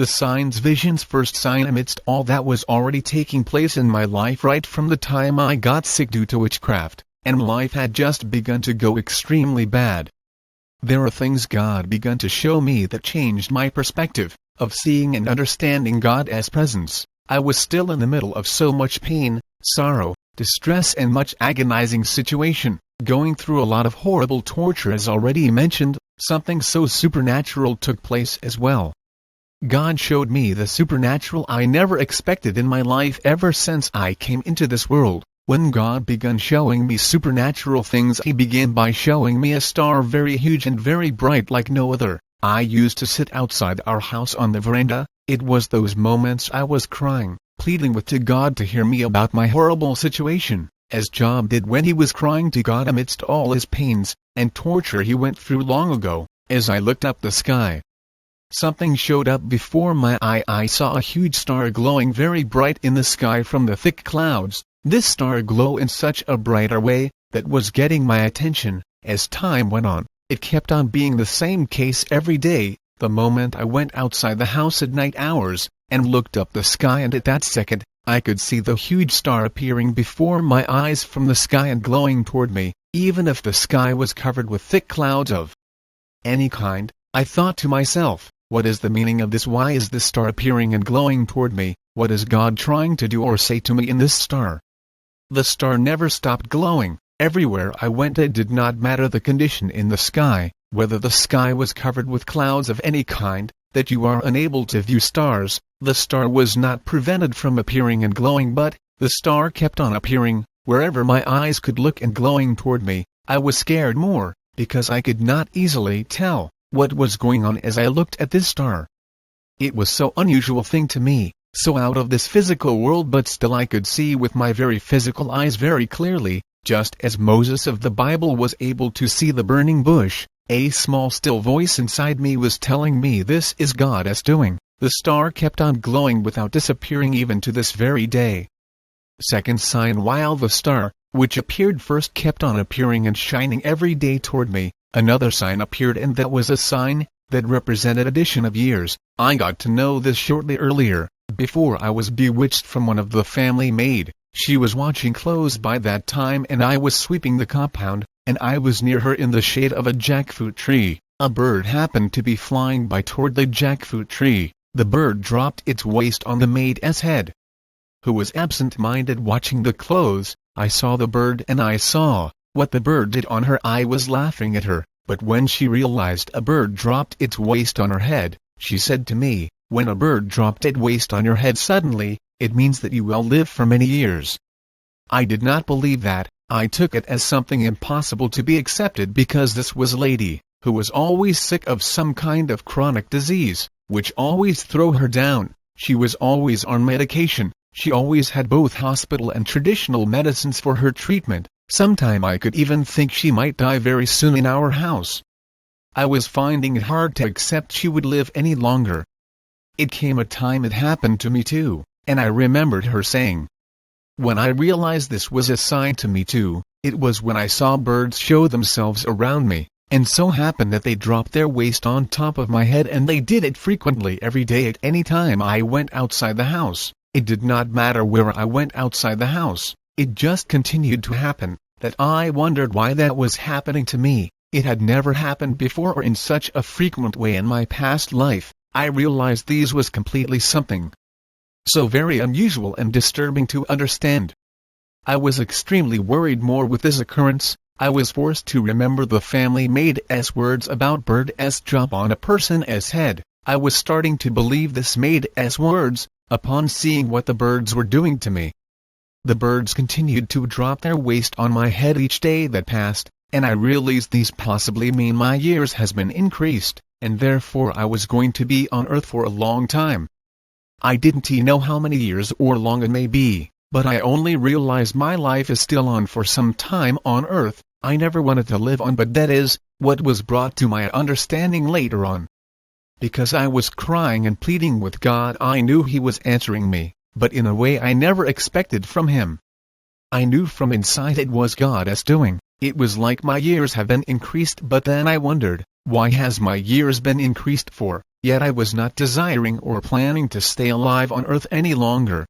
The signs visions first sign amidst all that was already taking place in my life right from the time I got sick due to witchcraft, and life had just begun to go extremely bad. There are things God begun to show me that changed my perspective of seeing and understanding God as presence. I was still in the middle of so much pain, sorrow, distress and much agonizing situation, going through a lot of horrible torture as already mentioned. Something so supernatural took place as well. God showed me the supernatural I never expected in my life ever since I came into this world. When God began showing me supernatural things, He began by showing me a star very huge and very bright like no other. I used to sit outside our house on the veranda. It was those moments I was crying, pleading with to God to hear me about my horrible situation, as Job did when he was crying to God amidst all his pains and torture he went through long ago. As I looked up the sky, something showed up before my eye. I saw a huge star glowing very bright in the sky from the thick clouds. This star glowed in such a brighter way that was getting my attention. As time went on, it kept on being the same case every day. The moment I went outside the house at night hours and looked up the sky, and at that second, I could see the huge star appearing before my eyes from the sky and glowing toward me, even if the sky was covered with thick clouds of any kind. I thought to myself, what is the meaning of this? Why is this star appearing and glowing toward me? What is God trying to do or say to me in this star? The star never stopped glowing. Everywhere I went, it did not matter the condition in the sky, whether the sky was covered with clouds of any kind, that you are unable to view stars. The star was not prevented from appearing and glowing, but the star kept on appearing wherever my eyes could look and glowing toward me. I was scared more, because I could not easily tell what was going on as I looked at this star. It was so unusual thing to me, so out of this physical world, but still I could see with my very physical eyes very clearly, just as Moses of the Bible was able to see the burning bush. A small still voice inside me was telling me this is God as doing. The star kept on glowing without disappearing even to this very day. Second sign, while the star, which appeared first, kept on appearing and shining every day toward me, another sign appeared, and that was a sign that represented addition of years. I got to know this shortly earlier, before I was bewitched from one of the family maid. She was washing clothes by that time, and I was sweeping the compound, and I was near her in the shade of a jackfruit tree. A bird happened to be flying by toward the jackfruit tree. The bird dropped its waist on the maid's head, who was absent-minded watching the clothes. I saw the bird and I saw what the bird did on her. I was laughing at her, but when she realized a bird dropped its waist on her head, she said to me, "When a bird dropped its waist on your head suddenly, it means that you will live for many years." I did not believe that. I took it as something impossible to be accepted, because this was a lady who was always sick of some kind of chronic disease, which always threw her down. She was always on medication. She always had both hospital and traditional medicines for her treatment. Sometime I could even think she might die very soon in our house. I was finding it hard to accept she would live any longer. It came a time it happened to me too, and I remembered her saying, when I realized this was a sign to me too, it was when I saw birds show themselves around me, and so happened that they dropped their waist on top of my head, and they did it frequently every day at any time I went outside the house. It did not matter where I went outside the house, it just continued to happen, that I wondered why that was happening to me. It had never happened before or in such a frequent way in my past life. I realized these was completely something so very unusual and disturbing to understand. I was extremely worried more with this occurrence. I was forced to remember the family maid's words about birds drop on a person's head. I was starting to believe this maid's words, upon seeing what the birds were doing to me. The birds continued to drop their waist on my head each day that passed, and I realized these possibly mean my years has been increased, and therefore I was going to be on earth for a long time. I didn't know how many years or long it may be, but I only realized my life is still on for some time on earth. I never wanted to live on, but that is what was brought to my understanding later on. Because I was crying and pleading with God, I knew He was answering me, but in a way I never expected from Him. I knew from inside it was God as doing. It was like my years have been increased, but then I wondered, why has my years been increased for? Yet I was not desiring or planning to stay alive on earth any longer.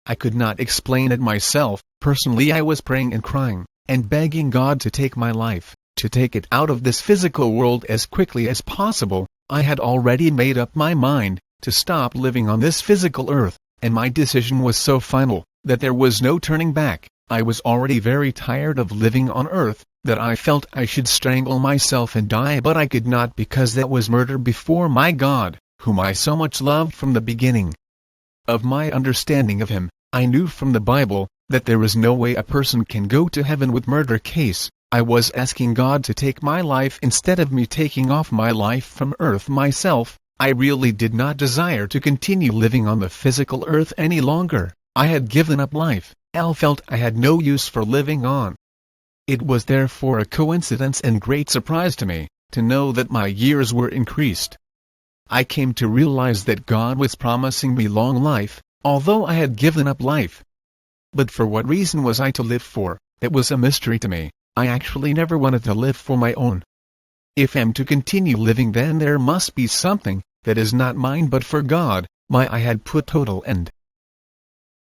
I could not explain it myself. Personally, I was praying and crying, and begging God to take my life, to take it out of this physical world as quickly as possible. I had already made up my mind to stop living on this physical earth, and my decision was so final that there was no turning back. I was already very tired of living on earth, that I felt I should strangle myself and die, but I could not, because that was murder before my God, whom I so much loved from the beginning of my understanding of him. I knew from the Bible that there is no way a person can go to heaven with murder case. I was asking God to take my life instead of me taking off my life from earth myself. I really did not desire to continue living on the physical earth any longer. I had given up life. I felt I had no use for living on. It was therefore a coincidence and great surprise to me to know that my years were increased. I came to realize that God was promising me long life, although I had given up life. But for what reason was I to live for? It was a mystery to me. I actually never wanted to live for my own. If I am to continue living, then there must be something that is not mine but for God. I had put total end